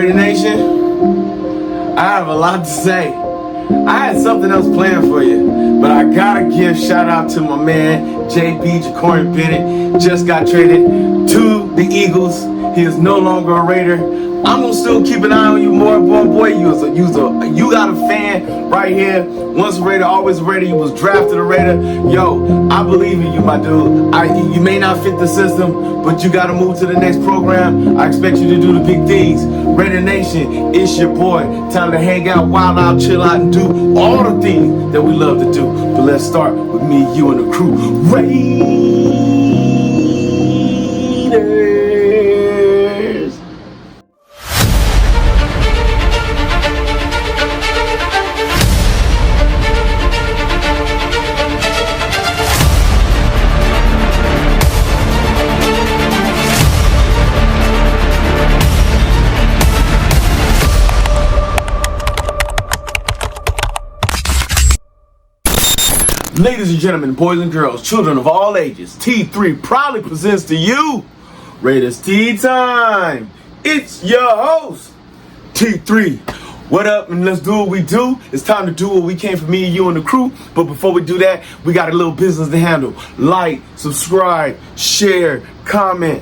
Raider Nation, I have a lot to say. I had something else planned for you, but I gotta give shout out to my man JPJ Bennett. Just got traded to the Eagles. He is no longer a Raider. I'm gonna still keep an eye on you more, boy. You got a fan right here. Once a Raider, always a Raider. You was drafted a Raider. Yo, I believe in you, my dude. You may not fit the system, but you gotta move to the next program. I expect you to do the big things. Raider Nation, it's your boy. Time to hang out, wild out, chill out, and do all the things that we love to do. But let's start with me, you, and the crew. Raiders. Ladies and gentlemen, boys and girls, children of all ages, T3 proudly presents to you Raiders Tea Time. It's your host, T3. What up, and let's do what we do. It's time to do what we came for, me and you and the crew. But before we do that, we got a little business to handle. Like, subscribe, share, comment.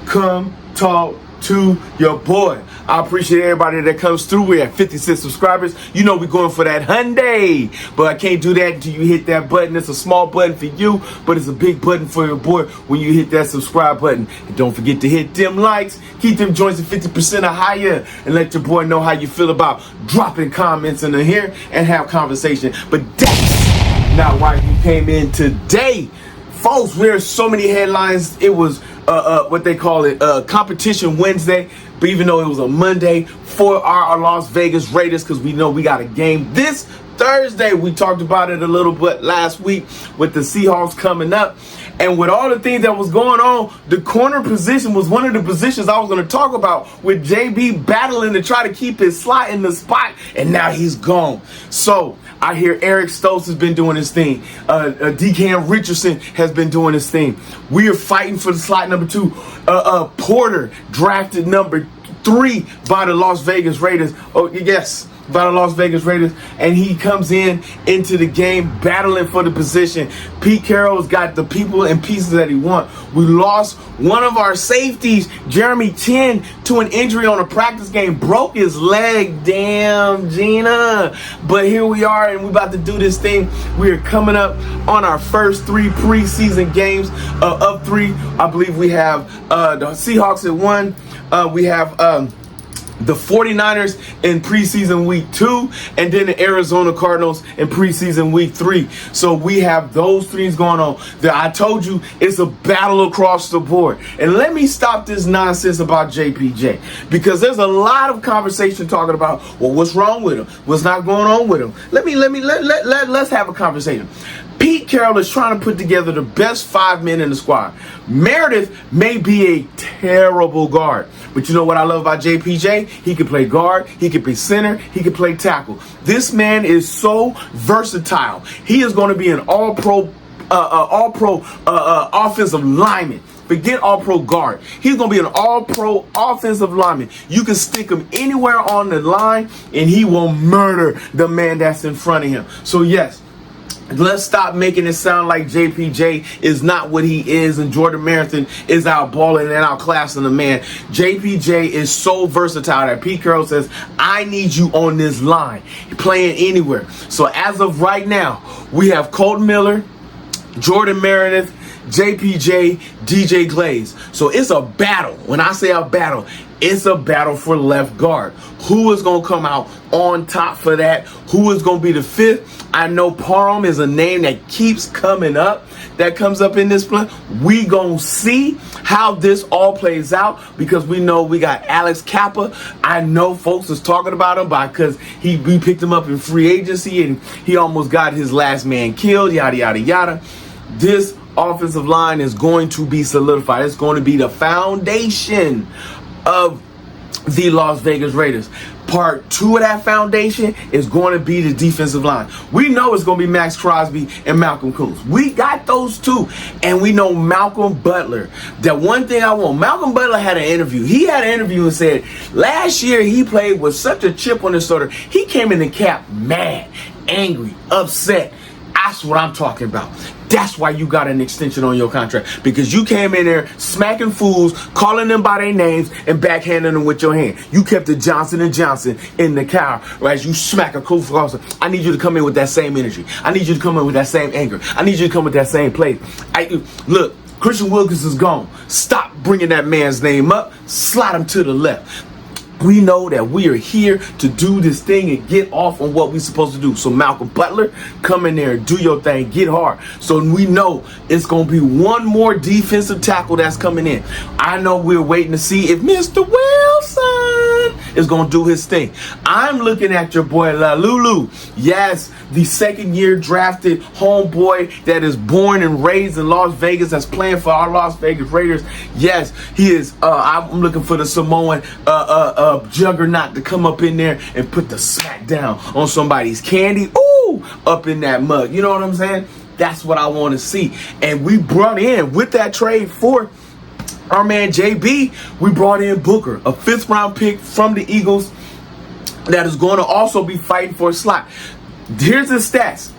Come talk to your boy. I appreciate everybody that comes through. We're at 56 subscribers. You know we're going for that Hyundai. But I can't do that until you hit that button. It's a small button for you, but it's a big button for your boy when you hit that subscribe button. And don't forget to hit them likes. Keep them joints at 50% or higher. And let your boy know how you feel about dropping comments in here and have conversation. But that's not why you came in today. Folks, there's so many headlines. It was what they call it, Competition Wednesday. But even though it was a Monday for our Las Vegas Raiders, because we know we got a game this Thursday. We talked about it a little bit last week with the Seahawks coming up. And with all the things that was going on, the corner position was one of the positions I was going to talk about, with JB battling to try to keep his slot in the spot, and now he's gone. So I hear Eric Stokes has been doing his thing. DeCam Richardson has been doing his thing. We are fighting for the slot number 2. Porter drafted number 3 by the Las Vegas Raiders. Oh, yes, by the Las Vegas Raiders. And he comes into the game battling for the position. Pete Carroll's got the people and pieces that he wants. We lost one of our safeties, Jeremy Chin, to an injury on a practice game. Broke his leg. Damn, Gina. But here we are, and we're about to do this thing. We're coming up on our first 3 preseason games of 3. I believe we have the Seahawks at 1. We have the 49ers in preseason week 2, and then the Arizona Cardinals in preseason week 3. So we have those things going on. I told you it's a battle across the board. And let me stop this nonsense about JPJ, because there's a lot of conversation talking about, well, what's wrong with him? What's not going on with him? Let's have a conversation. Pete Carroll is trying to put together the best 5 men in the squad. Meredith may be a terrible guard, but you know what I love about JPJ? He can play guard, he can play center, he can play tackle. This man is so versatile. He is going to be an all-pro offensive lineman. Forget all-pro guard. He's going to be an all-pro offensive lineman. You can stick him anywhere on the line, and he will murder the man that's in front of him. So yes, let's stop making it sound like JPJ is not what he is and Jordan Marathon is out balling and out classing the man. JPJ is so versatile that Pete Carroll says, I need you on this line, playing anywhere. So as of right now, we have Colton Miller, Jordan Meredith, JPJ, DJ Glaze. So it's a battle. When I say a battle, it's a battle for left guard. Who is going to come out on top for that? Who is going to be the 5th? I know Parham is a name that keeps coming up, that comes up in this plan. We going to see how this all plays out, because we know we got Alex Kappa. I know folks is talking about him because we picked him up in free agency and he almost got his last man killed, yada, yada, yada. This offensive line is going to be solidified. It's going to be the foundation of the Las Vegas Raiders. Part 2 of that foundation is going to be the defensive line. We know it's going to be Max Crosby and Malcolm Koonce. We got those two. And we know Malcolm Butler. That one thing I want. Malcolm Butler had an interview. He had an interview and said last year he played with such a chip on his shoulder. He came in the cap mad, angry, upset. That's what I'm talking about. That's why you got an extension on your contract. Because you came in there smacking fools, calling them by their names, and backhanding them with your hand. You kept the Johnson & Johnson in the car. As you smack a cool officer. I need you to come in with that same energy. I need you to come in with that same anger. I need you to come with that same play. Look, Christian Wilkins is gone. Stop bringing that man's name up. Slide him to the left. We know that we are here to do this thing and get off on what we're supposed to do. So Malcolm Butler, come in there and do your thing. Get hard. So we know it's going to be one more defensive tackle that's coming in. I know we're waiting to see if Mr. Wilson is going to do his thing. I'm looking at your boy La Lulu. Yes, the second-year drafted homeboy that is born and raised in Las Vegas, that's playing for our Las Vegas Raiders. Yes, he is. I'm looking for the Samoan juggernaut to come up in there and put the smack down on somebody's candy. Ooh, up in that mug. You know what I'm saying? That's what I want to see. And we brought in, with that trade for our man JB, we brought in Booker, a 5th-round pick from the Eagles that is going to also be fighting for a slot. Here's his stats.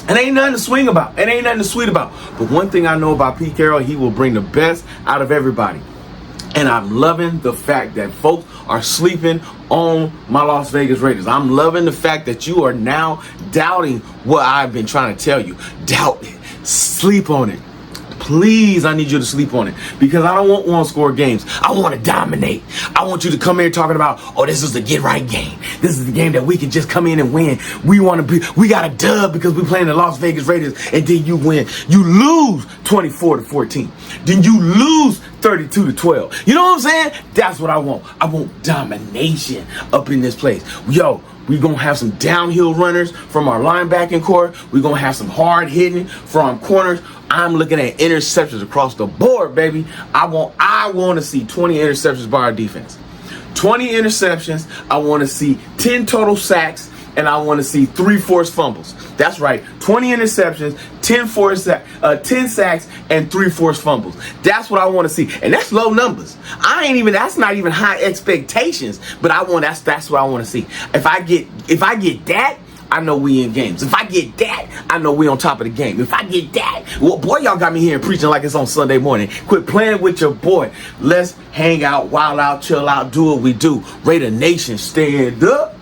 It ain't nothing to swing about. It ain't nothing to sweet about. But one thing I know about Pete Carroll, he will bring the best out of everybody. And I'm loving the fact that folks are sleeping on my Las Vegas Raiders. I'm loving the fact that you are now doubting what I've been trying to tell you. Doubt it. Sleep on it. Please, I need you to sleep on it, because I don't want one-score games. I want to dominate. I want you to come here talking about, oh, this is the get-right game. This is the game that we can just come in and win. We got a dub because we're playing the Las Vegas Raiders, and then you win. You lose 24-14. Then you lose 32-12. You know what I'm saying? That's what I want. I want domination up in this place. Yo, we're going to have some downhill runners from our linebacking core. We're going to have some hard hitting from corners. I'm looking at interceptions across the board, baby. I want to see 20 interceptions by our defense. 20 interceptions. I want to see 10 total sacks, and I want to see 3 forced fumbles. That's right. 20 interceptions, 10 sacks, and 3 forced fumbles. That's what I want to see. And that's low numbers. That's not even high expectations, but that's what I want to see. If I get that, I know we in games. If I get that, I know we on top of the game. If I get that, well, boy, y'all got me here preaching like it's on Sunday morning. Quit playing with your boy. Let's hang out, wild out, chill out, do what we do. Raider Nation, stand up.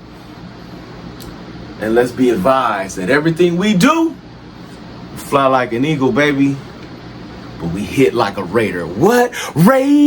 And let's be advised that everything we do, fly like an eagle, baby, but we hit like a Raider. What? Raider!